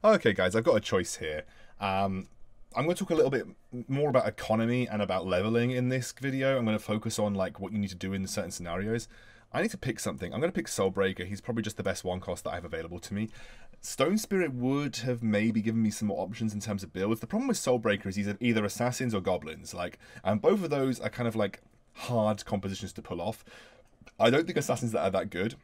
Okay, guys, I've got a choice here. I'm going to talk a little bit more about economy and about leveling in this video. I'm going to focus on like what you need to do in certain scenarios. I need to pick something. I'm going to pick Soulbreaker. He's probably just the best one cost that I have available to me. Stone Spirit would have maybe given me some more options in terms of builds. The problem with Soulbreaker is he's either assassins or goblins. And both of those are kind of like hard compositions to pull off. I don't think assassins are that good.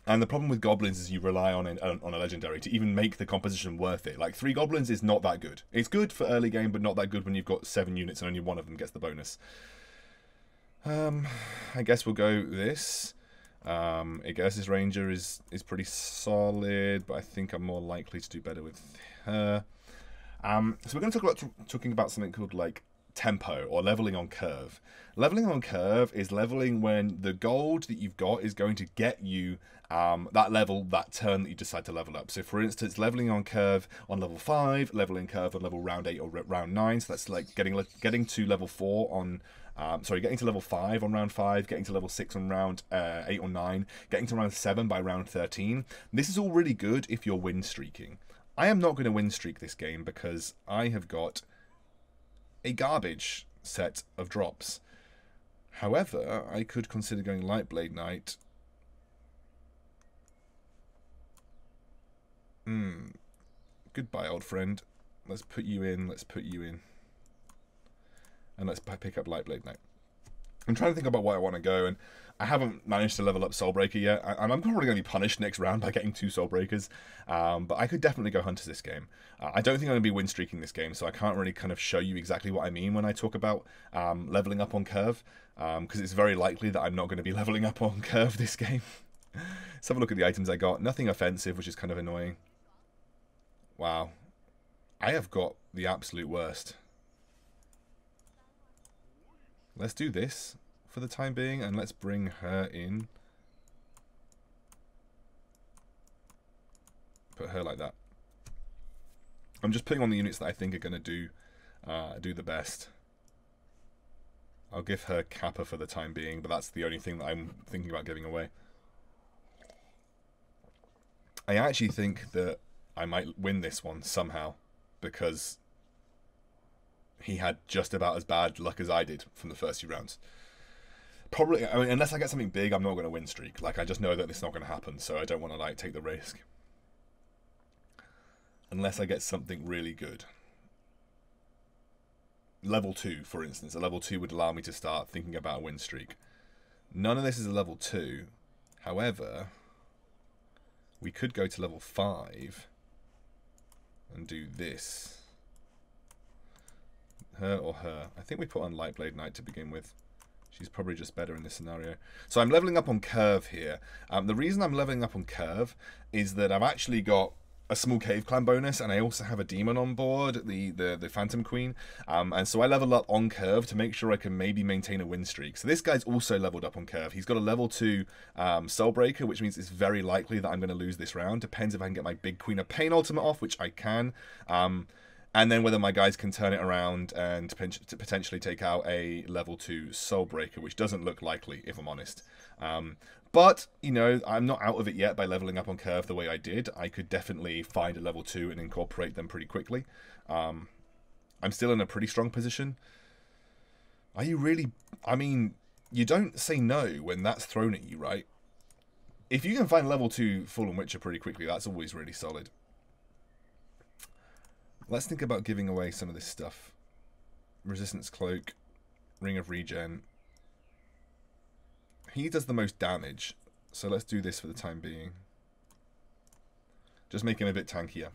And the problem with goblins is you rely on a legendary to even make the composition worth it. Like 3 goblins is not that good. It's good for early game, but not that good when you've got 7 units and only one of them gets the bonus. I guess we'll go this. I guess this ranger is pretty solid, but I think I'm more likely to do better with her. So we're going to talking about something called like tempo or leveling on curve. Leveling on curve is leveling when the gold that you've got is going to get you that level that turn that you decide to level up. So for instance, leveling on curve on level 5, leveling curve on level round 8 or round 9. So that's like getting to level 4 on getting to level 5 on round 5, getting to level 6 on round 8 or 9, getting to round 7 by round 13. This is all really good if you're win streaking. I am not going to win streak this game because I have got a garbage set of drops. However, I could consider going Lightblade Knight. Goodbye, old friend. Let's put you in. Let's put you in. And let's pick up Lightblade Knight. I'm trying to think about where I want to go, and I haven't managed to level up Soulbreaker yet. And I'm probably going to be punished next round by getting 2 Soulbreakers. But I could definitely go Hunters this game. I don't think I'm going to be win streaking this game, so I can't really kind of show you exactly what I mean when I talk about leveling up on curve. Because it's very likely that I'm not going to be leveling up on curve this game. Let's have a look at the items I got. Nothing offensive, which is kind of annoying. Wow. I have got the absolute worst. Let's do this for the time being, and let's bring her in. Put her like that. I'm just putting on the units that I think are going to do the best. I'll give her Kappa for the time being, but that's the only thing that I'm thinking about giving away. I actually think that I might win this one somehow, because he had just about as bad luck as I did from the first few rounds. Probably, I mean, unless I get something big, I'm not going to win streak. Like, I just know that it's not going to happen, so I don't want to, like, take the risk. Unless I get something really good. Level 2, for instance. A level 2 would allow me to start thinking about a win streak. None of this is a level 2. However, we could go to level 5 and do this. Her or her. I think we put on Lightblade Knight to begin with. She's probably just better in this scenario. So I'm leveling up on curve here. The reason I'm leveling up on curve is that I've actually got a small cave clan bonus, and I also have a demon on board, the Phantom Queen. And so I level up on curve to make sure I can maybe maintain a win streak. So this guy's also leveled up on curve. He's got a level 2 Soulbreaker, which means it's very likely that I'm going to lose this round. Depends if I can get my big Queen of Pain ultimate off, which I can. And then whether my guys can turn it around and potentially take out a level 2 Soulbreaker, which doesn't look likely, if I'm honest. But, you know, I'm not out of it yet by leveling up on curve the way I did. I could definitely find a level 2 and incorporate them pretty quickly. I'm still in a pretty strong position. Are you really... I mean, you don't say no when that's thrown at you, right? If you can find level 2 Fallen Witcher pretty quickly, that's always really solid. Let's think about giving away some of this stuff. Resistance Cloak, Ring of Regen. He does the most damage, so let's do this for the time being. Just make him a bit tankier.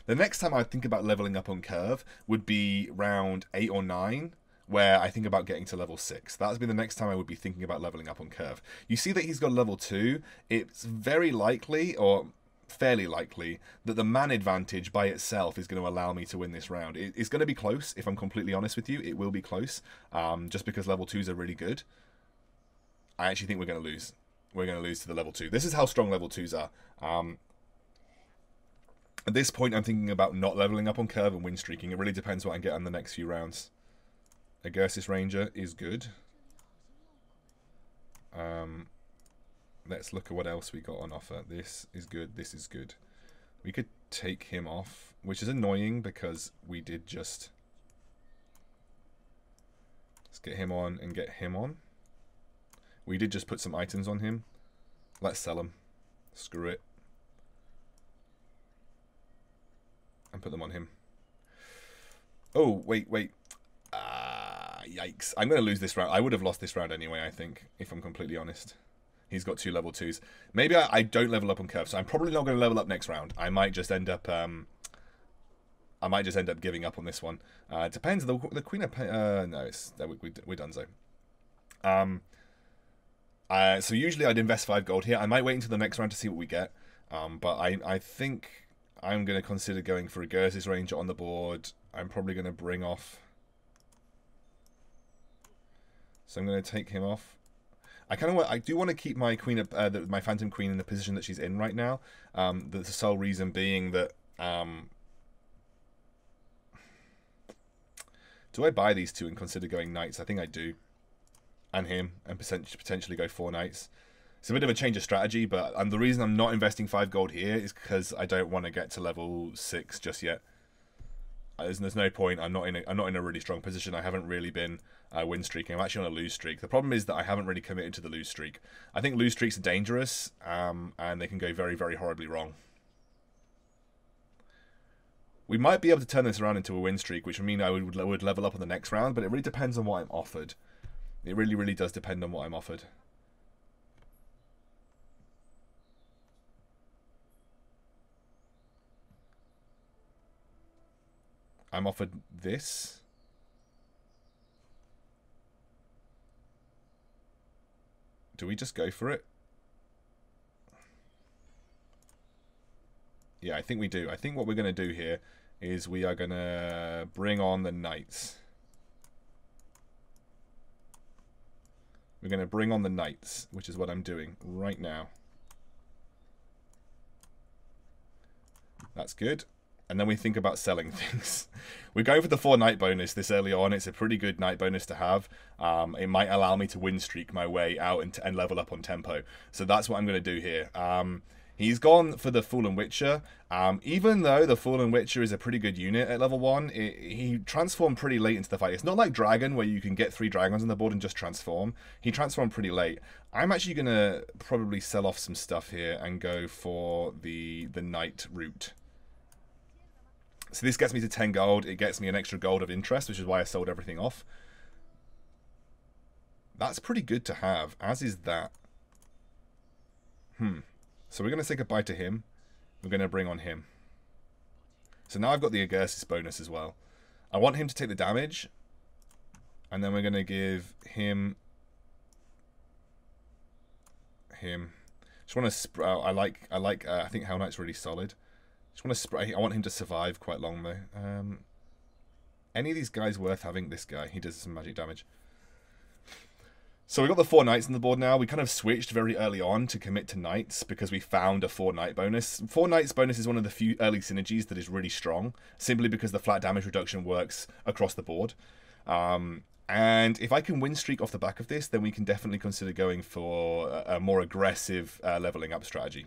The next time I think about leveling up on curve would be round 8 or 9, where I think about getting to level 6. That would be the next time I would be thinking about leveling up on curve. You see that he's got level 2. It's very likely, or fairly likely, that the man advantage by itself is going to allow me to win this round. It's going to be close, if I'm completely honest with you. It will be close, just because level 2s are really good. I actually think we're going to lose. We're going to lose to the level 2. This is how strong level 2s are. At this point, I'm thinking about not leveling up on curve and win streaking. It really depends what I get on the next few rounds. Agursis Ranger is good. Let's look at what else we got on offer. This is good. This is good. We could take him off, which is annoying because we did just... Let's get him on and get him on. We did just put some items on him. Let's sell them. Screw it. And put them on him. Oh, wait. Yikes. I'm going to lose this round. I would have lost this round anyway, I think, if I'm completely honest. He's got 2 level 2s. Maybe I don't level up on curve, so I'm probably not going to level up next round. I might just end up giving up on this one. Depends. The Queen of... no, we're done, so. So usually I'd invest 5 gold here. I might wait until the next round to see what we get. But I think I'm going to consider going for a Gersis Ranger on the board. I'm probably going to bring off... So I'm going to take him off. I do want to keep my Queen of my Phantom Queen in the position that she's in right now. The sole reason being that do I buy these 2 and consider going knights? I think I do, and him, and potentially go 4 knights. It's a bit of a change of strategy, but the reason I'm not investing 5 gold here is because I don't want to get to level 6 just yet. There's no point. I'm not in a really strong position. I haven't really been win streaking. I'm actually on a lose streak. The problem is that I haven't really committed to the lose streak. I think lose streaks are dangerous, and they can go very, very horribly wrong. We might be able to turn this around into a win streak, which would mean I would level up on the next round, but it really depends on what I'm offered. It really, really does depend on what I'm offered. I'm offered this. Do we just go for it? Yeah, I think we do. I think what we're going to do here is we are going to bring on the knights. We're going to bring on the knights, which is what I'm doing right now. That's good. And then we think about selling things. We're going for the 4 knight bonus this early on. It's a pretty good knight bonus to have. It might allow me to win streak my way out and level up on tempo. So that's what I'm going to do here. He's gone for the Fallen Witcher. Even though the Fallen Witcher is a pretty good unit at level 1, he transformed pretty late into the fight. It's not like Dragon, where you can get 3 dragons on the board and just transform. He transformed pretty late. I'm actually going to probably sell off some stuff here and go for the knight route. So this gets me to 10 gold. It gets me an extra gold of interest, which is why I sold everything off. That's pretty good to have, as is that. So we're going to say goodbye to him. We're going to bring on him. So now I've got the Agursis bonus as well. I want him to take the damage. And then we're going to give him... Just want to... I think Hell Knight's really solid. Just want to spray. I want him to survive quite long though. Any of these guys worth having? This guy, he does some magic damage. So we got the 4 knights on the board now. We kind of switched very early on to commit to knights because we found a 4 knight bonus. 4 knights bonus is one of the few early synergies that is really strong, simply because the flat damage reduction works across the board. And if I can win streak off the back of this, then we can definitely consider going for a more aggressive leveling up strategy.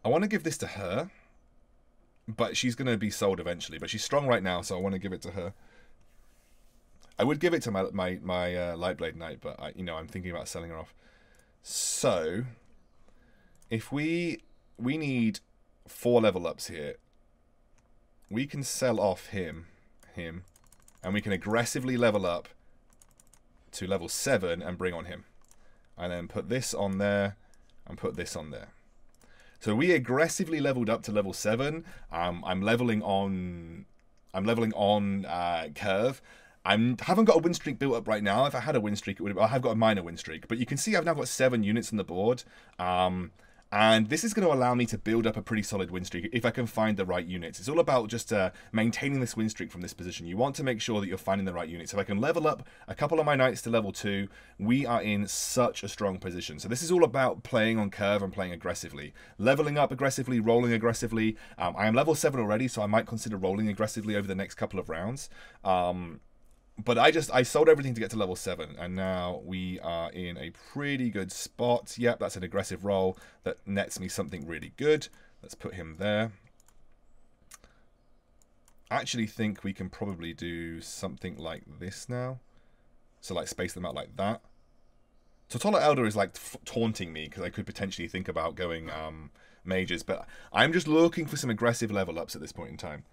I want to give this to her, but she's going to be sold eventually. But she's strong right now, so I want to give it to her. I would give it to my Lightblade Knight, but I'm thinking about selling her off. So, if we need 4 level ups here, we can sell off him, and we can aggressively level up to level 7 and bring on him, and then put this on there and put this on there. So we aggressively leveled up to level 7. I'm leveling on curve. I haven't got a win streak built up right now. If I had a win streak, I have got a minor win streak. But you can see I've now got 7 units on the board. And this is going to allow me to build up a pretty solid win streak if I can find the right units. It's all about just maintaining this win streak from this position. You want to make sure that you're finding the right units. If I can level up a couple of my knights to level 2, we are in such a strong position. So this is all about playing on curve and playing aggressively. Leveling up aggressively, rolling aggressively. I am level 7 already, so I might consider rolling aggressively over the next couple of rounds. But I sold everything to get to level 7, and now we are in a pretty good spot. Yep, that's an aggressive roll that nets me something really good. Let's put him there. I actually think we can probably do something like this now. So like space them out like that. Totola Elder is like taunting me because I could potentially think about going mages, but I'm just looking for some aggressive level ups at this point in time.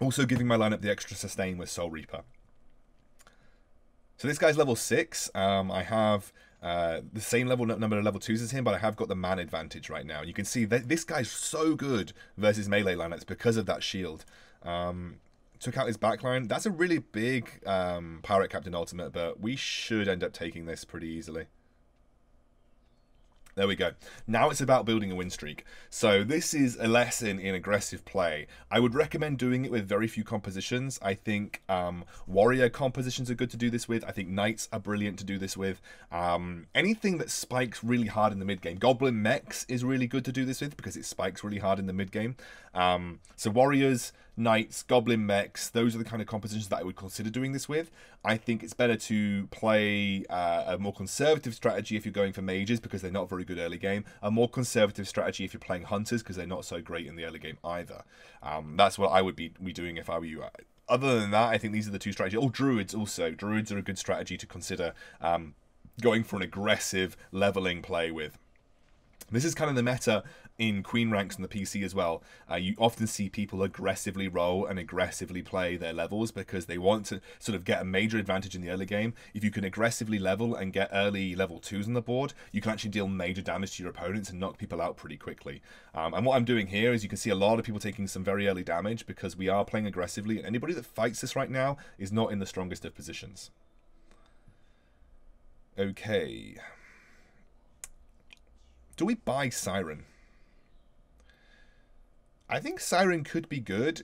Also giving my lineup the extra sustain with Soul Reaper. So this guy's level 6. I have the same number of level 2s as him, but I have got the man advantage right now. You can see that this guy's so good versus melee lineups because of that shield. Took out his backline. That's a really big Pirate Captain ultimate, but we should end up taking this pretty easily. There we go. Now it's about building a win streak. So this is a lesson in aggressive play. I would recommend doing it with very few compositions. I think warrior compositions are good to do this with. I think knights are brilliant to do this with. Anything that spikes really hard in the mid game. Goblin mechs is really good to do this with because it spikes really hard in the mid game. So warriors, knights, goblin mechs, those are the kind of compositions that I would consider doing this with. I think it's better to play a more conservative strategy if you're going for mages because they're not very good early game. A more conservative strategy if you're playing hunters because they're not so great in the early game either. That's what I would be doing if I were you. Other than that, I think these are the two strategies. Oh, druids also. Druids are a good strategy to consider going for an aggressive leveling play with. This is kind of the meta in Queen ranks on the PC as well. You often see people aggressively roll and aggressively play their levels because they want to sort of get a major advantage in the early game. If you can aggressively level and get early level 2s on the board, you can actually deal major damage to your opponents and knock people out pretty quickly. And what I'm doing here is you can see a lot of people taking some very early damage because we are playing aggressively, and anybody that fights this right now is not in the strongest of positions. Okay. Do we buy Siren? I think Siren could be good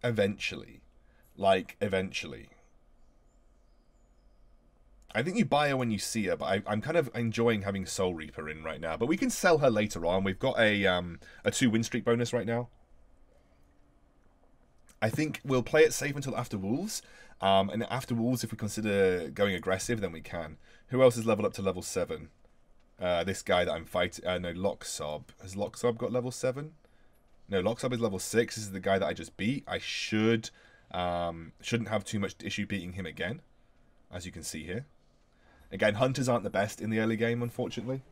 eventually. Like, eventually. I think you buy her when you see her, but I'm kind of enjoying having Soul Reaper in right now. But we can sell her later on. We've got a 2 win streak bonus right now. I think we'll play it safe until after Wolves. And after Wolves, if we consider going aggressive, then we can. Who else is leveled up to level 7? This guy that I'm fighting, no, Locksob. Has Locksob got level 7? No, Locksob is level 6. This is the guy that I just beat. I shouldn't have too much issue beating him again, as you can see here. Again, hunters aren't the best in the early game, unfortunately.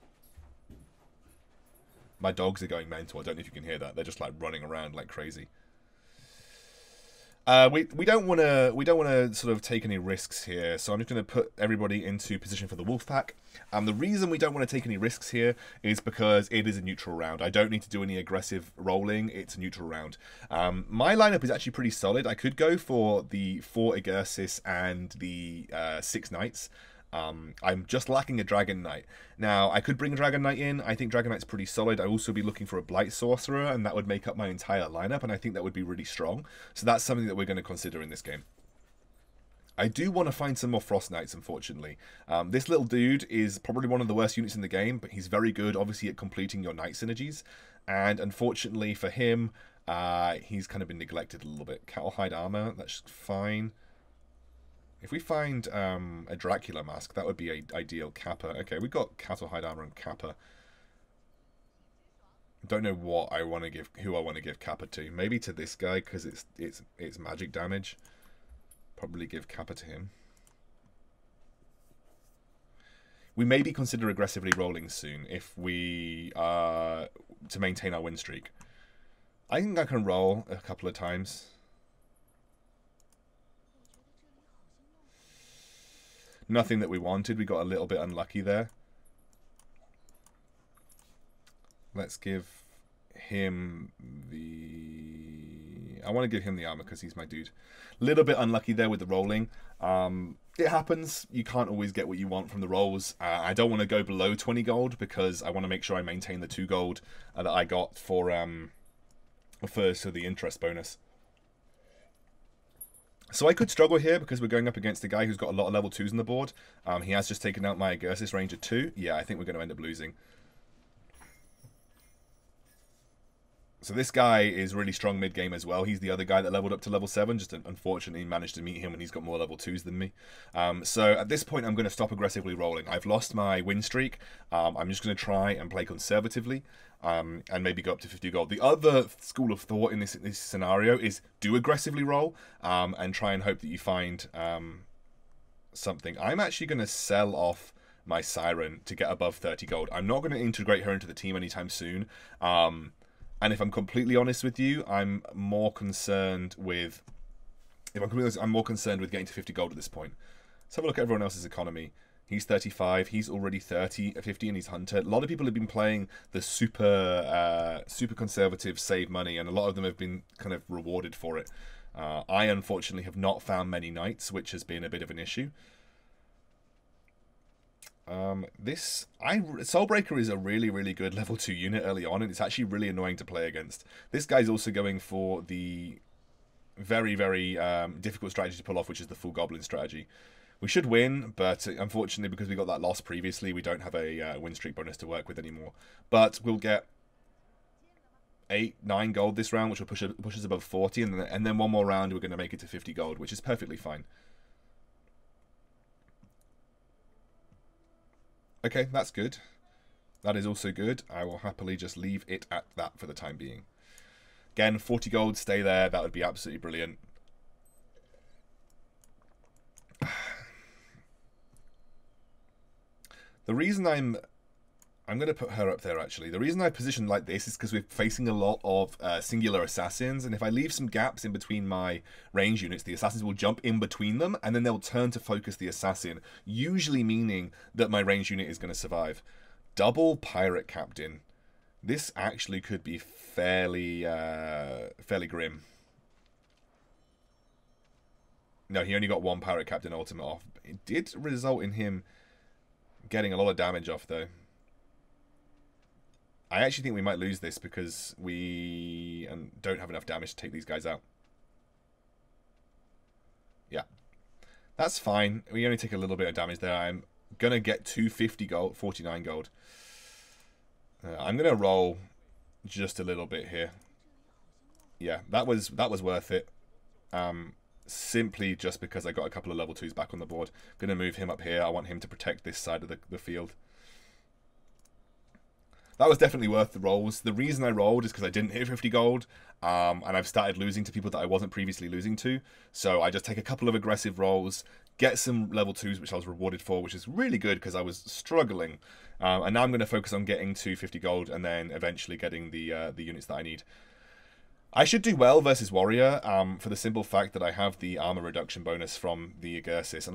My dogs are going mental. I don't know if you can hear that. They're just like running around like crazy. We don't want to sort of take any risks here, so I'm just going to put everybody into position for the wolf pack. The reason we don't want to take any risks here is because it is a neutral round. I don't need to do any aggressive rolling. It's a neutral round. My lineup is actually pretty solid. I could go for the 4 Egursis and the 6 Knights. I'm just lacking a Dragon Knight. Now, I could bring a Dragon Knight in. I think Dragon Knight's pretty solid. I'd also be looking for a Blight Sorcerer, and that would make up my entire lineup, and I think that would be really strong. So that's something that we're going to consider in this game. I do want to find some more Frost Knights, unfortunately. This little dude is probably one of the worst units in the game, but he's very good, obviously, at completing your Knight synergies. And unfortunately for him, he's kind of been neglected a little bit. Cattlehide Armor, that's fine. If we find a Dracula mask, that would be an ideal Kappa. Okay, we've got Cattlehide Armor and Kappa. Don't know what I want to give, who I want to give Kappa to. Maybe to this guy because it's magic damage. Probably give Kappa to him. We maybe consider aggressively rolling soon if we to maintain our win streak. I think I can roll a couple of times. Nothing that we wanted. We got a little bit unlucky there. Let's give him the... I want to give him the armor because he's my dude. Little bit unlucky there with the rolling. It happens. You can't always get what you want from the rolls. I don't want to go below 20 gold because I want to make sure I maintain the 2 gold that I got for the interest bonus. So I could struggle here because we're going up against a guy who's got a lot of level 2s on the board. He has just taken out my Egursis Ranger 2. Yeah, I think we're going to end up losing. So this guy is really strong mid-game as well. He's the other guy that leveled up to level 7. Just unfortunately managed to meet him and he's got more level 2s than me. So at this point, I'm going to stop aggressively rolling. I've lost my win streak. I'm just going to try and play conservatively and maybe go up to 50 gold. The other school of thought in this scenario is do aggressively roll and try and hope that you find something. I'm actually going to sell off my Siren to get above 30 gold. I'm not going to integrate her into the team anytime soon. And if I'm completely honest with you, I'm more concerned with... I'm more concerned with getting to 50 gold at this point. Let's have a look at everyone else's economy. He's 35. He's already 50, and he's Hunter. A lot of people have been playing the super conservative save money, and a lot of them have been kind of rewarded for it. I, unfortunately, have not found many knights, which has been a bit of an issue. Soulbreaker is a really, really good level 2 unit early on, and it's actually really annoying to play against. This guy's also going for the very, very difficult strategy to pull off, which is the full goblin strategy. We should win, but unfortunately, because we got that loss previously, we don't have a win streak bonus to work with anymore. But we'll get 8-9 gold this round, which will push us above 40, and then one more round, we're going to make it to 50 gold, which is perfectly fine. Okay, that's good. That is also good. I will happily just leave it at that for the time being. Again, 40 gold, stay there. That would be absolutely brilliant. The reason I'm going to put her up there, actually. The reason I positioned like this is because we're facing a lot of singular assassins, and if I leave some gaps in between my range units, the assassins will jump in between them, and then they'll turn to focus the assassin, usually meaning that my range unit is going to survive. Double Pirate Captain. This actually could be fairly grim. No, he only got one Pirate Captain ultimate off. It did result in him getting a lot of damage off, though. I actually think we might lose this because we don't have enough damage to take these guys out. Yeah. That's fine. We only take a little bit of damage there. I'm going to get 250 gold, 49 gold. I'm going to roll just a little bit here. Yeah, that was worth it. Simply just because I got a couple of level 2s back on the board. Going to move him up here. I want him to protect this side of the field. That was definitely worth the rolls. The reason I rolled is because I didn't hit 50 gold, and I've started losing to people that I wasn't previously losing to. So I just take a couple of aggressive rolls, get some level 2s, which I was rewarded for, which is really good because I was struggling. And now I'm going to focus on getting to 50 gold and then eventually getting the units that I need. I should do well versus Warrior for the simple fact that I have the armor reduction bonus from the Agursis, and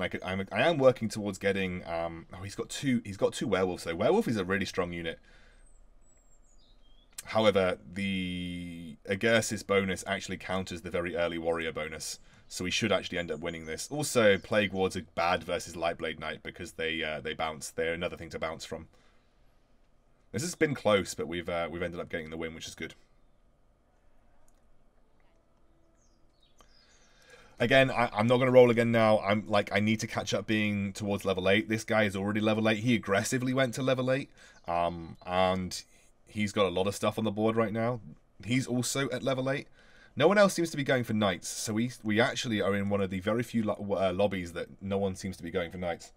I am working towards getting. Oh, he's got two werewolves though. Werewolf is a really strong unit. However, the Agursis bonus actually counters the very early Warrior bonus, so we should actually end up winning this. Also, Plague Wards are bad versus Lightblade Knight because they bounce. They're another thing to bounce from. This has been close, but we've ended up getting the win, which is good. Again, I'm not going to roll again now. I need to catch up being towards level 8. This guy is already level 8. He aggressively went to level 8, and he's got a lot of stuff on the board right now. He's also at level 8. No one else seems to be going for knights, so we actually are in one of the very few lobbies that no one seems to be going for knights.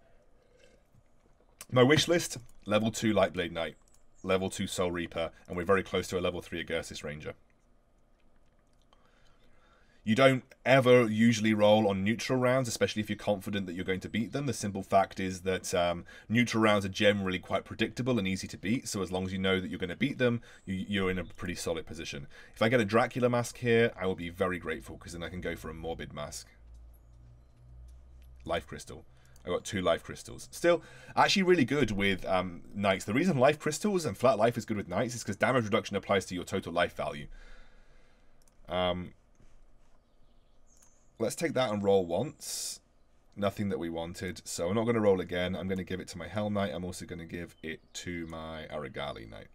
My wish list: level 2 Lightblade Knight, level 2 Soul Reaper, and we're very close to a level 3 Agursis Ranger. You don't ever usually roll on neutral rounds, especially if you're confident that you're going to beat them. The simple fact is that neutral rounds are generally quite predictable and easy to beat, so as long as you know that you're going to beat them, you're in a pretty solid position. If I get a Dracula mask here, I will be very grateful, because then I can go for a Morbid mask. Life Crystal. I got 2 Life Crystals. Still, actually really good with Knights. The reason Life Crystals and Flat Life is good with Knights is because damage reduction applies to your total life value. Let's take that and roll once. Nothing that we wanted. So I'm not going to roll again. I'm going to give it to my Hell Knight. I'm also going to give it to my Aragali Knight,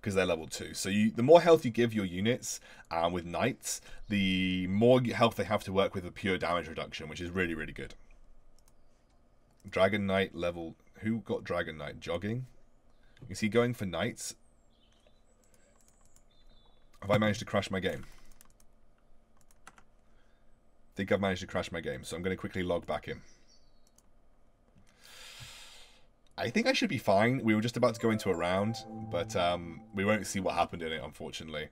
because they're level 2. So the more health you give your units with Knights, the more health they have to work with pure damage reduction, which is really, really good. Dragon Knight level... Who got Dragon Knight? Jogging? Is he going for Knights? Have I managed to crash my game? I think I've managed to crash my game, so I'm going to quickly log back in. I think I should be fine. We were just about to go into a round, but we won't see what happened in it, unfortunately.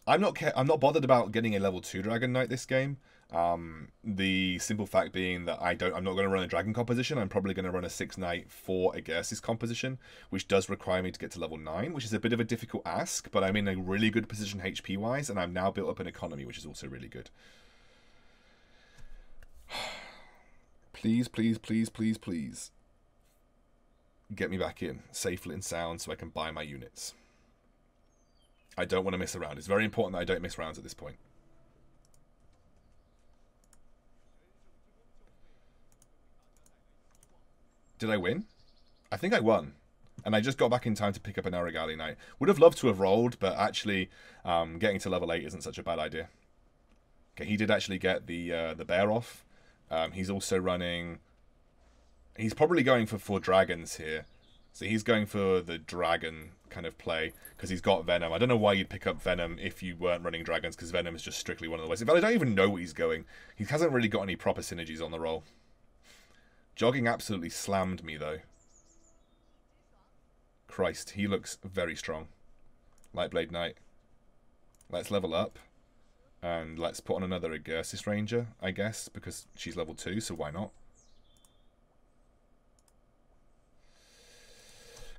I'm not bothered about getting a level 2 Dragon Knight this game. The simple fact being that I'm not going to run a Dragon composition. I'm probably going to run a 6 Knight for a Gersis composition, which does require me to get to level 9, which is a bit of a difficult ask, but I'm in a really good position HP wise, and I'm now built up an economy, which is also really good. Please, please, please, please, please. Get me back in, safely and sound, so I can buy my units. I don't want to miss a round. It's very important that I don't miss rounds at this point. Did I win? I think I won. And I just got back in time to pick up an Aragali Knight. Would have loved to have rolled, but actually getting to level 8 isn't such a bad idea. Okay, he did actually get the bear off. He's also running... He's probably going for 4 dragons here. So he's going for the dragon kind of play, because he's got Venom. I don't know why you'd pick up Venom if you weren't running dragons, because Venom is just strictly one of the ways. In fact, I don't even know where he's going. He hasn't really got any proper synergies on the roll. Jogging absolutely slammed me, though. Christ, he looks very strong. Lightblade Knight. Let's level up. And let's put on another Gersis Ranger, I guess, because she's level 2, so why not?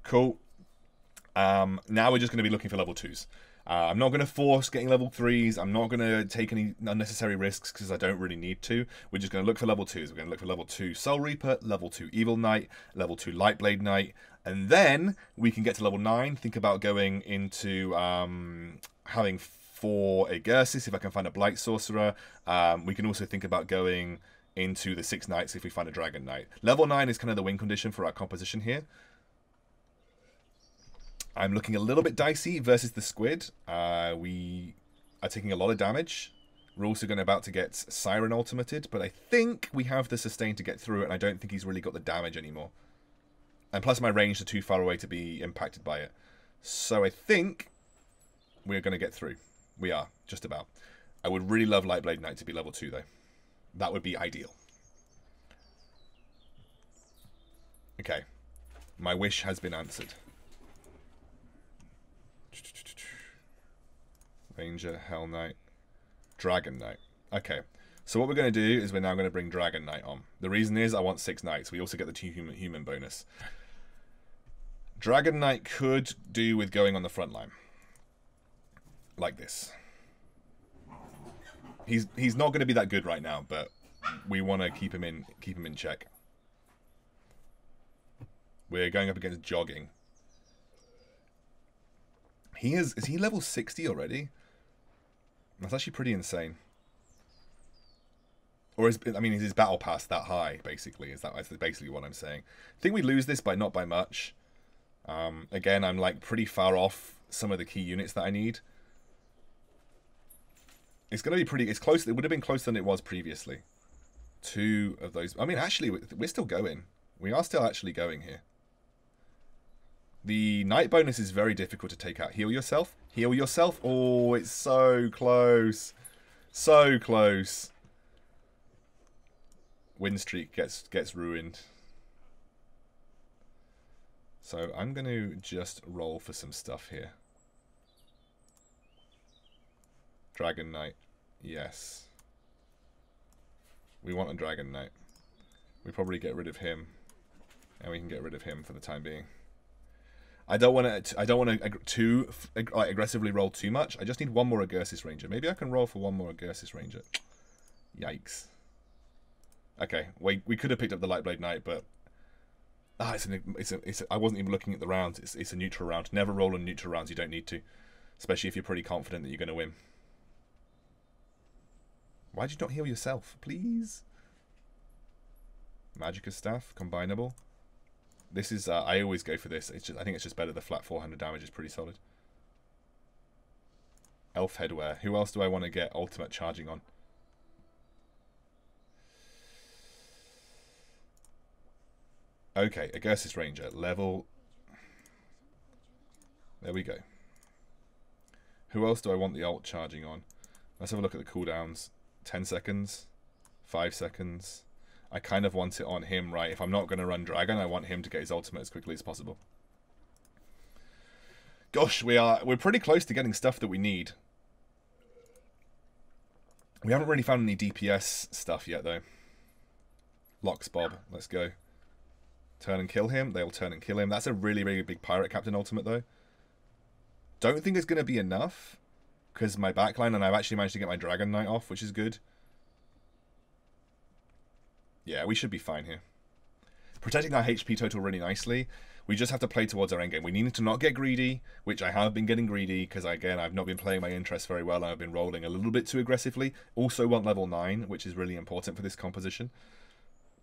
Cool. Now we're just going to be looking for level 2s. I'm not going to force getting level 3s. I'm not going to take any unnecessary risks because I don't really need to. We're just going to look for level 2s. We're going to look for level 2 Soul Reaper, level 2 Evil Knight, level 2 Lightblade Knight, and then we can get to level 9. Think about going into having 4 Gersis if I can find a Blight Sorcerer. We can also think about going into the 6 Knights if we find a Dragon Knight. Level 9 is kind of the win condition for our composition here. I'm looking a little bit dicey versus the squid. We are taking a lot of damage. We're also about to get Siren ultimated, but I think we have the sustain to get through it, and I don't think he's really got the damage anymore. And plus my range are too far away to be impacted by it. So I think we're going to get through. We are, just about. I would really love Lightblade Knight to be level 2, though. That would be ideal. Okay. My wish has been answered. Ranger, Hell Knight, Dragon Knight. Okay, so what we're going to do is we're now going to bring Dragon Knight on. The reason is I want 6 Knights. We also get the 2 human bonus. Dragon Knight could do with going on the front line. Like this. He's not going to be that good right now, but we want to keep him in check. We're going up against Jogging. Is he level 60 already? That's actually pretty insane. Or is his battle pass that high, basically? That's basically what I'm saying. I think we lose this by not by much. Again, I'm like pretty far off some of the key units that I need. It's going to be pretty... It's close. It would have been closer than it was previously. 2 of those... I mean, actually, we're still going. We are still actually going here. The Knight bonus is very difficult to take out. Heal yourself. Heal yourself. Oh, it's so close. So close. Win streak gets ruined. So I'm going to just roll for some stuff here. Dragon Knight. Yes. We want a Dragon Knight. We probably get rid of him. And we can get rid of him for the time being. I don't want to aggressively roll too much. I just need 1 more Gersis Ranger. Maybe I can roll for 1 more Gersis Ranger. Yikes. Okay, we could have picked up the Lightblade Knight, but I wasn't even looking at the rounds. It's a neutral round. Never roll on neutral rounds. You don't need to, especially if you're pretty confident that you're going to win. Why'd you not heal yourself, please? Magicka Staff, combinable. This is, I always go for this. I think it's just better. The flat 400 damage is pretty solid. Elf Headwear. Who else do I want to get ultimate charging on? Okay, a Gersis Ranger. Level... There we go. Who else do I want the ult charging on? Let's have a look at the cooldowns. 10 seconds. 5 seconds. I kind of want it on him, right? If I'm not going to run Dragon, I want him to get his ultimate as quickly as possible. Gosh, we're pretty close to getting stuff that we need. We haven't really found any DPS stuff yet, though. Locks Bob. Let's go. Turn and kill him. They'll turn and kill him. That's a really, really big Pirate Captain ultimate, though. Don't think it's going to be enough, because my backline, and I've actually managed to get my Dragon Knight off, which is good. Yeah, we should be fine here. Protecting our HP total really nicely. We just have to play towards our endgame. We need to not get greedy, which I have been getting greedy, because again, I've not been playing my interests very well, and I've been rolling a little bit too aggressively. Also want level 9, which is really important for this composition.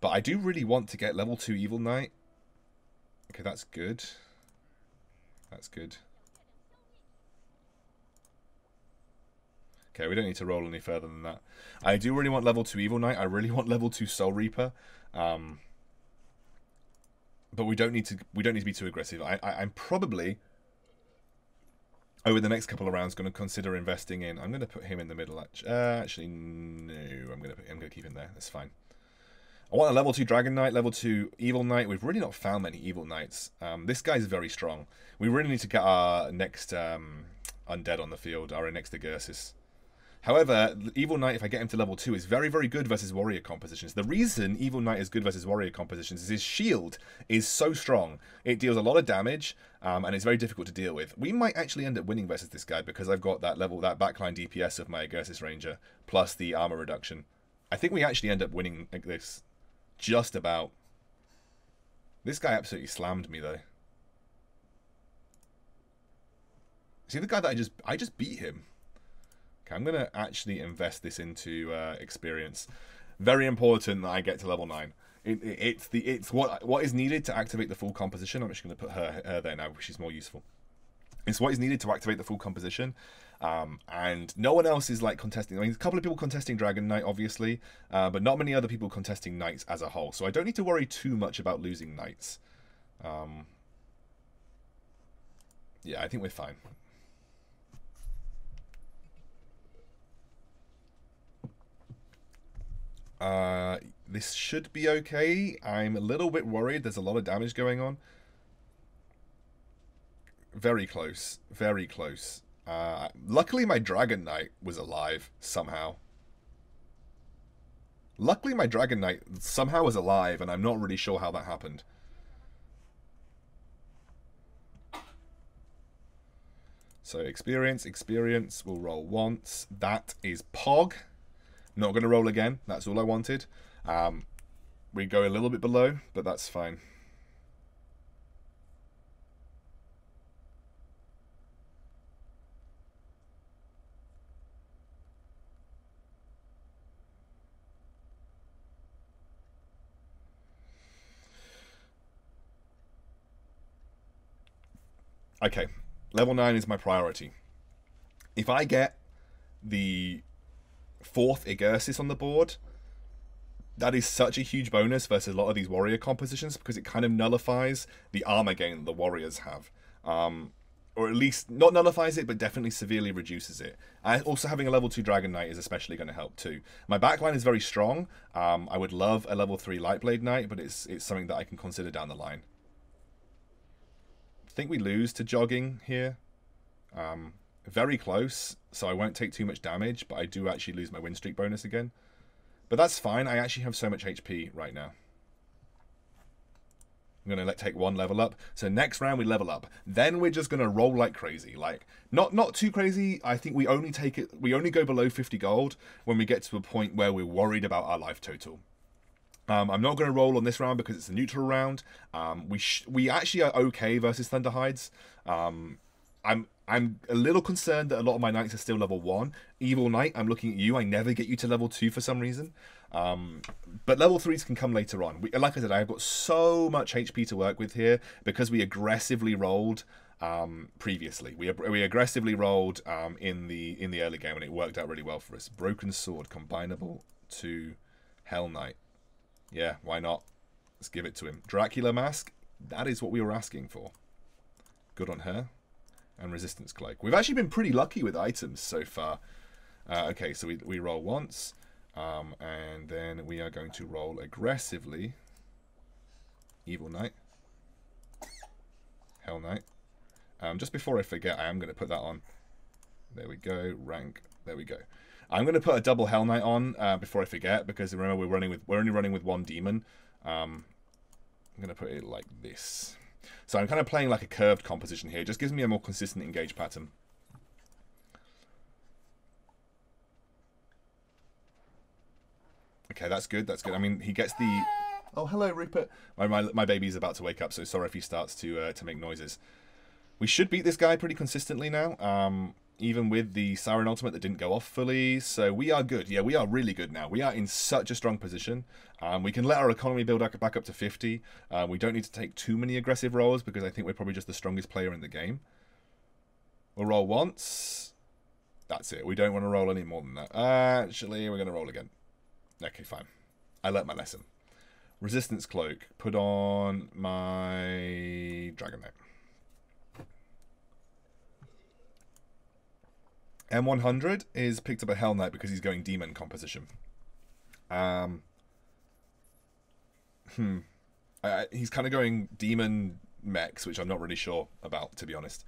But I do really want to get level 2 Evil Knight. Okay, that's good. That's good. Okay, we don't need to roll any further than that. I do really want level 2 Evil Knight. I really want level 2 Soul Reaper. But we don't need to be too aggressive. I'm probably over the next couple of rounds going to consider investing in. I'm going to put him in the middle. Actually, no. I'm going to keep him there. That's fine. I want a level 2 Dragon Knight, level 2 Evil Knight. We've really not found many Evil Knights. This guy's very strong. We really need to get our next Undead on the field, our next Agursis. However, Evil Knight, if I get him to level 2, is very, very good versus warrior compositions. The reason Evil Knight is good versus warrior compositions is his shield is so strong. It deals a lot of damage, and it's very difficult to deal with. We might actually end up winning versus this guy because I've got that backline DPS of my Agursis Ranger, plus the armor reduction. I think we actually end up winning like this. Just about. This guy absolutely slammed me, though. See the guy that I just beat him. Okay, I'm going to actually invest this into experience. Very important that I get to level 9. It's what is needed to activate the full composition. I'm just going to put her there now, which is more useful. It's what is needed to activate the full composition. And no one else is like contesting. I mean, a couple of people contesting Dragon Knight, obviously, but not many other people contesting Knights as a whole. So I don't need to worry too much about losing Knights. Yeah, I think we're fine. This should be okay. I'm a little bit worried. There's a lot of damage going on. Very close. Very close. Luckily, my Dragon Knight was alive somehow. Luckily, my Dragon Knight somehow was alive, and I'm not really sure how that happened. So, experience. We'll roll once. That is Pog. Not going to roll again. That's all I wanted. We go a little bit below, but that's fine. Okay, level 9 is my priority. If I get the 4th Agursis on the board, that is such a huge bonus versus a lot of these warrior compositions because it kind of nullifies the armor gain that the warriors have. Or at least, not nullifies it, but definitely severely reduces it. Also having a level 2 Dragon Knight is especially going to help too. My backline is very strong. I would love a level 3 Lightblade Knight, but it's something that I can consider down the line. I think we lose to jogging here. Very close, so I won't take too much damage, but I do actually lose my win streak bonus again. But that's fine. I actually have so much HP right now. I'm going to take 1 level up. So next round we level up. Then we're just going to roll like crazy. Like not too crazy. I think we only go below 50 gold when we get to a point where we're worried about our life total. I'm not going to roll on this round because it's a neutral round. We actually are okay versus Thunderhides. I'm a little concerned that a lot of my knights are still level 1. Evil Knight, I'm looking at you. I never get you to level 2 for some reason. But level 3s can come later on. Like I said, I've got so much HP to work with here because we aggressively rolled previously. We aggressively rolled in the early game, and it worked out really well for us. Broken Sword, combinable to Hell Knight. Yeah, why not? Let's give it to him. Dracula Mask, that is what we were asking for. Good on her. and Resistance Cloak. We've actually been pretty lucky with items so far. Okay, so we roll once, and then we are going to roll aggressively. Evil Knight. Hell Knight. Just before I forget, I am going to put that on. There we go. Rank. There we go. I'm going to put a double Hell Knight on before I forget, because remember we're only running with one demon. I'm going to put it like this. So I'm kind of playing like a curved composition here. It just gives me a more consistent engage pattern. Okay, that's good. That's good. I mean, he gets the... Oh, hello, Rupert. My baby's about to wake up, so sorry if he starts to make noises. We should beat this guy pretty consistently now, even with the Siren Ultimate that didn't go off fully. So we are good. Yeah, we are really good now. We are in such a strong position. We can let our economy build back up to 50. We don't need to take too many aggressive rolls because I think we're probably just the strongest player in the game. We'll roll once. That's it. We don't want to roll any more than that. Actually, we're going to roll again. Okay, fine. I learnt my lesson. Resistance Cloak. Put on my Dragon Knight. M100 is picked up a Hell Knight because he's going Demon composition. He's kind of going Demon mechs, which I'm not really sure about, to be honest.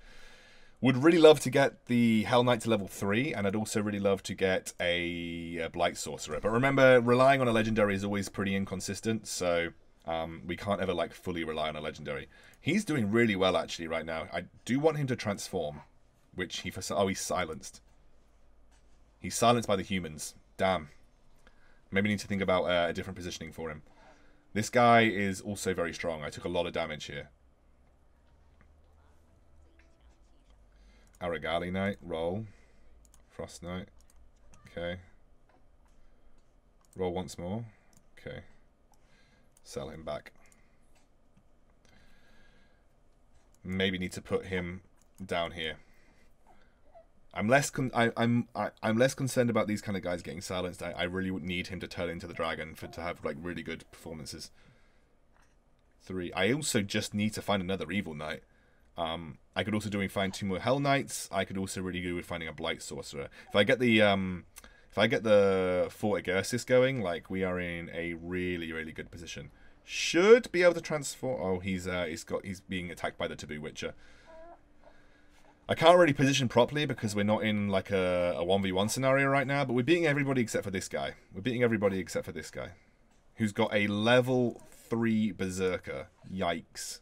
Would really love to get the Hell Knight to level 3, and I'd also really love to get a Blight Sorcerer. But remember, relying on a Legendary is always pretty inconsistent, so we can't ever like fully rely on a Legendary. He's doing really well, actually, right now. I do want him to transform, which he... Oh, he's silenced. He's silenced by the humans. Damn. Maybe need to think about a different positioning for him. This guy is also very strong. I took a lot of damage here. Aragali Knight, roll. Frost Knight. Okay. Roll once more. Okay. Sell him back. Maybe need to put him down here. I'm less concerned about these kind of guys getting silenced. I really would need him to turn into the dragon to have like really good performances. 3. I also just need to find another Evil Knight. I could also find 2 more Hell Knights. I could also really do with finding a Blight Sorcerer. If I get the Fort Agersis going, like we are in a really, really good position. Should be able to transform. Oh, he's being attacked by the Taboo Witcher. I can't really position properly because we're not in like a 1v1 scenario right now, but we're beating everybody except for this guy. We're beating everybody except for this guy, who's got a level 3 Berserker. Yikes.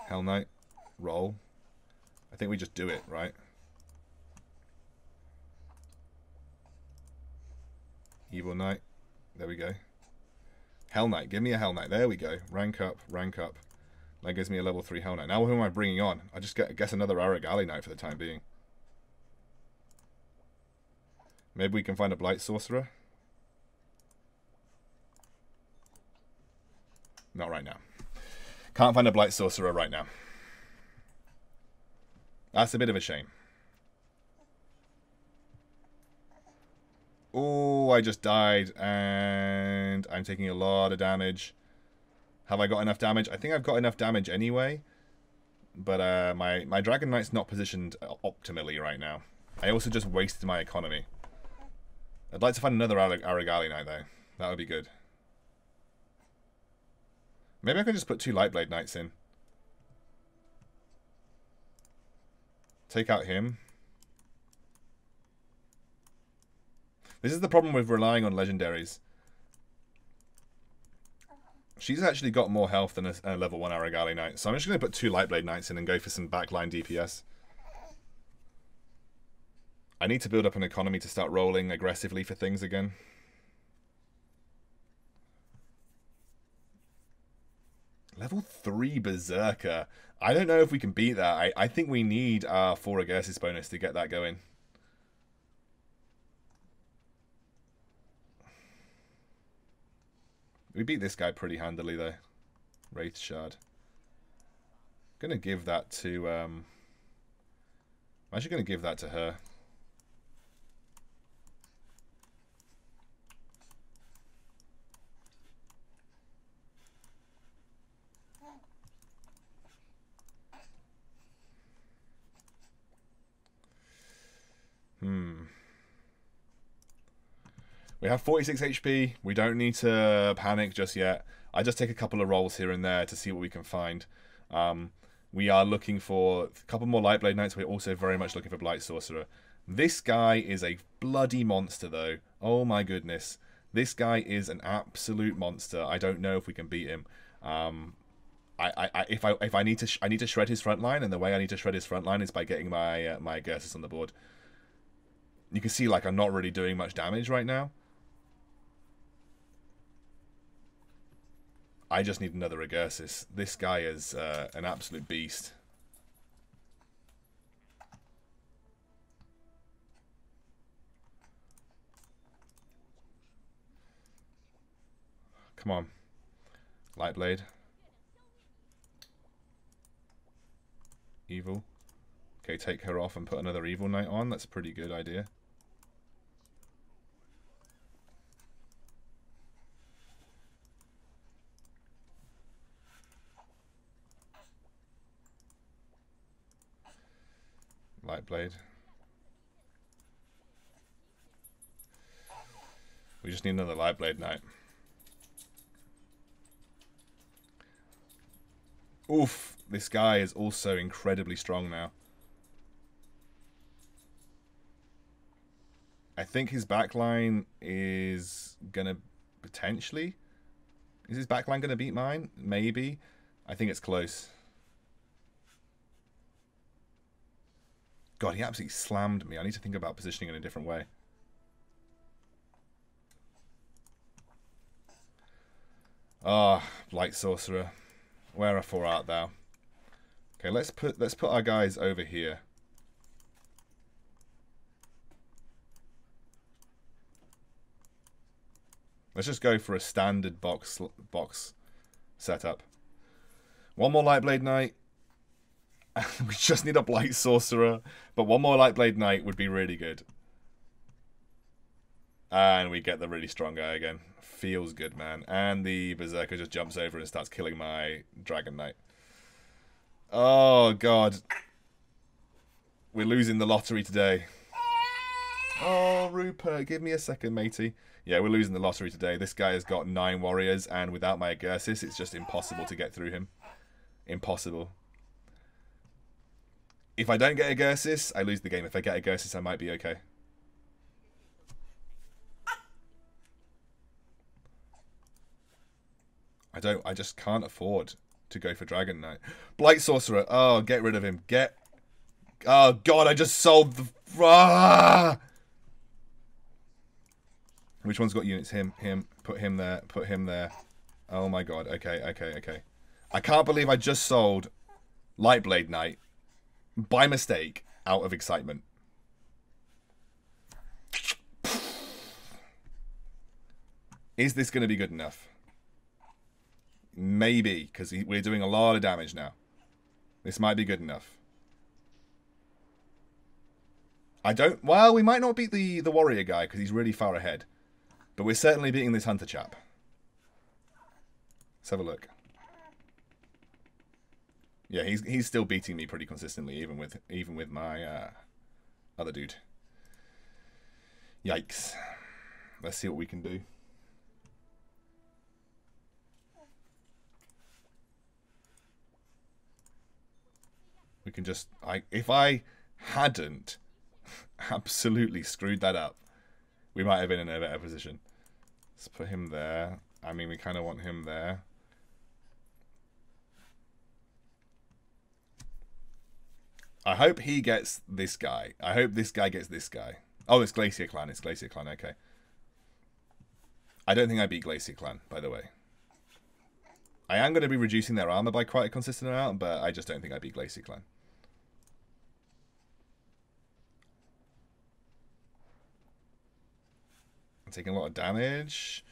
Hell Knight. Roll. I think we just do it, right? Evil Knight. There we go. Hell Knight. Give me a Hell Knight. There we go. Rank up. Rank up. That gives me a level 3 Hell Knight. Now who am I bringing on? I just guess another Aragali Knight for the time being. Maybe we can find a Blight Sorcerer. Not right now. Can't find a Blight Sorcerer right now. That's a bit of a shame. Oh, I just died and I'm taking a lot of damage. Have I got enough damage? I think I've got enough damage anyway. But my Dragon Knight's not positioned optimally right now. I also just wasted my economy. I'd like to find another Aragali Knight though. That would be good. Maybe I can just put 2 Lightblade Knights in. Take out him. This is the problem with relying on legendaries. She's actually got more health than a level 1 Aragali Knight. So I'm just going to put 2 Lightblade Knights in and go for some backline DPS. I need to build up an economy to start rolling aggressively for things again. Level 3 Berserker. I don't know if we can beat that. I think we need our 4 Agersis bonus to get that going. We beat this guy pretty handily though. Wraith Shard. Gonna give that to I'm actually gonna give that to her. We have 46 HP. We don't need to panic just yet. I just take a couple of rolls here and there to see what we can find. We are looking for a couple more Lightblade Knights. We're also very much looking for Blight Sorcerer. This guy is a bloody monster, though. Oh my goodness. This guy is an absolute monster. I don't know if we can beat him. If I need to shred his front line, and the way I need to shred his front line is by getting my my Gersis on the board. You can see, like, I'm not really doing much damage right now. I just need another Agursis. This guy is an absolute beast. Come on. Lightblade. Evil. Okay, take her off and put another Evil Knight on. That's a pretty good idea. Lightblade. We just need another Lightblade Knight. Oof, this guy is also incredibly strong now. I think his backline is gonna potentially... Is his backline gonna beat mine? Maybe. I think it's close. God, he absolutely slammed me. I need to think about positioning in a different way. Ah, Light Sorcerer. Wherefore art thou? Okay, let's put our guys over here. Let's just go for a standard box setup. One more Lightblade Knight. We just need a Blight Sorcerer, but one more Lightblade Knight would be really good. And we get the really strong guy again. Feels good, man. And the Berserker just jumps over and starts killing my Dragon Knight. Oh, God. We're losing the lottery today. Oh, Rupert, give me a second, matey. Yeah, we're losing the lottery today. This guy has got 9 warriors, and without my Agursis, it's just impossible to get through him. Impossible. If I don't get Agursis, I lose the game. If I get Agursis, I might be okay. I just can't afford to go for Dragon Knight. Blight Sorcerer. Oh, get rid of him. Oh, God, I just solved the... Ah! Which one's got units? Him. Put him there. Put him there. Oh, my God. Okay. I can't believe I just sold Lightblade Knight by mistake out of excitement. Is this going to be good enough? Maybe, because we're doing a lot of damage now. This might be good enough. Well, we might not beat the warrior guy because he's really far ahead. But we're certainly beating this hunter chap. Let's have a look. Yeah, he's still beating me pretty consistently, even with my other dude. Yikes. Let's see what we can do. We can just... if I hadn't absolutely screwed that up, we might have been in a better position. Let's put him there. I mean, we kind of want him there. I hope he gets this guy. I hope this guy gets this guy. Oh, it's Glacier Clan. It's Glacier Clan. Okay. I don't think I beat Glacier Clan, by the way. I am going to be reducing their armor by quite a consistent amount, but I just don't think I beat Glacier Clan. I'm taking a lot of damage.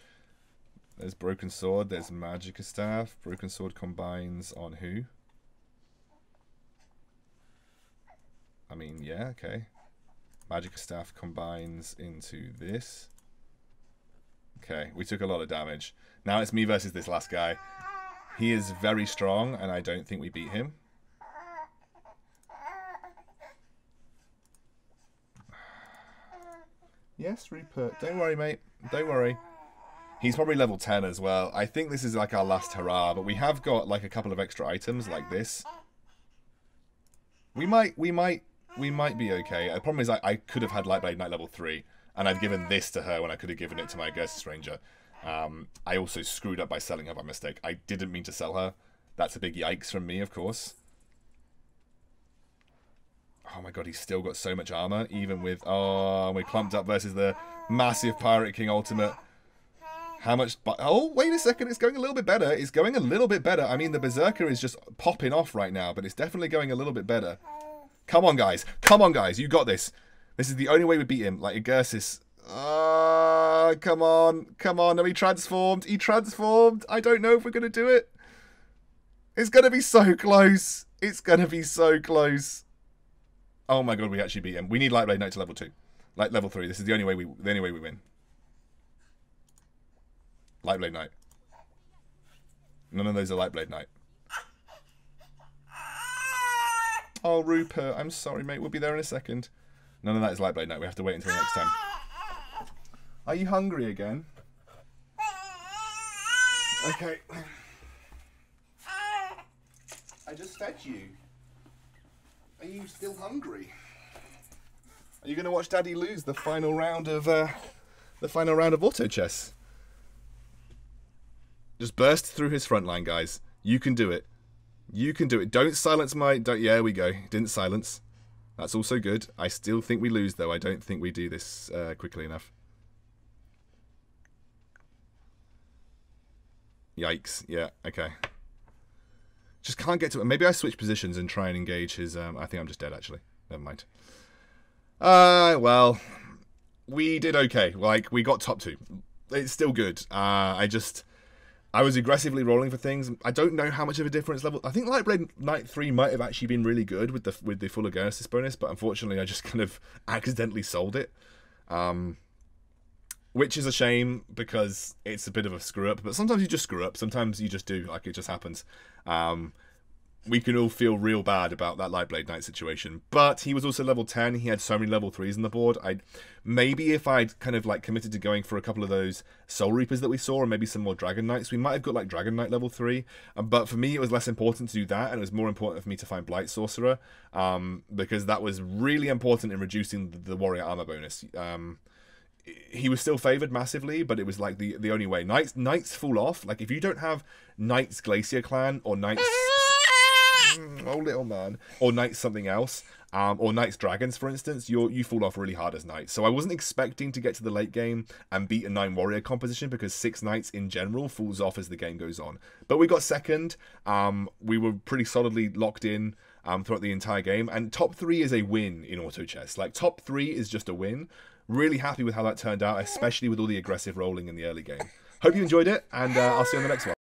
There's Broken Sword. There's Magicka Staff. Broken Sword combines on who? I mean, yeah, okay. Magicka Staff combines into this. Okay, we took a lot of damage. Now it's me versus this last guy. He is very strong, and I don't think we beat him. Yes, Rupert. Don't worry, mate. Don't worry. He's probably level 10 as well. I think this is like our last hurrah, but we have got like a couple of extra items like this. We might be okay. The problem is I could have had Lightblade Knight level 3, and I've given this to her when I could have given it to my Gersis Ranger. I also screwed up by selling her by mistake. I didn't mean to sell her. That's a big yikes from me, of course. Oh my god, he's still got so much armor, even with... Oh, we're clumped up versus the massive Pirate King ultimate. How much... Oh, wait a second, it's going a little bit better. It's going a little bit better. I mean, the Berserker is just popping off right now, but it's definitely going a little bit better. Come on, guys. Come on, guys. You got this. This is the only way we beat him. Like, Gersis. Come on. Come on. No, he transformed. He transformed. I don't know if we're going to do it. It's going to be so close. It's going to be so close. Oh my god, we actually beat him. We need Lightblade Knight to level 2. Like level 3. This is the only way we win. Lightblade Knight. None of those are Lightblade Knight. Oh, Rupert, I'm sorry, mate. We'll be there in a second. None of that is Lightblade Knight. We have to wait until next time. Are you hungry again? Okay. I just fed you. Are you still hungry? Are you going to watch Daddy lose the final round of auto chess? Just burst through his front line, guys. You can do it. You can do it. Don't silence my... Yeah, we go. Didn't silence. That's also good. I still think we lose, though. I don't think we do this quickly enough. Yikes. Yeah, okay. Just can't get to it. Maybe I switch positions and try and engage his... I think I'm just dead, actually. Never mind. Well, we did okay. Like, we got top 2. It's still good. I was aggressively rolling for things. I don't know how much of a difference level... I think Lightblade Knight 3 might have actually been really good with the full Gersis bonus, but unfortunately I just kind of accidentally sold it. Which is a shame, because it's a bit of a screw-up. But sometimes you just screw up. Sometimes you just do. Like, it just happens. We can all feel real bad about that Lightblade Knight situation. But he was also level 10. He had so many level 3s on the board. Maybe if I'd kind of like committed to going for a couple of those Soul Reapers that we saw, and maybe some more Dragon Knights, we might have got like Dragon Knight level 3. But for me, it was less important to do that, and it was more important for me to find Blight Sorcerer, because that was really important in reducing the Warrior Armor bonus. He was still favoured massively, but it was like the only way. Knights fall off. Like, if you don't have Knights Glacier Clan, or Knights... oh, little man. Or Knights something else, or Knights Dragons, for instance, you fall off really hard as Knights. So I wasn't expecting to get to the late game and beat a 9 Warrior composition, because 6 Knights in general falls off as the game goes on. But we got second. We were pretty solidly locked in throughout the entire game, and top 3 is a win in auto chess. Like, top 3 is just a win. Really happy with how that turned out, especially with all the aggressive rolling in the early game. Hope you enjoyed it, and I'll see you on the next one.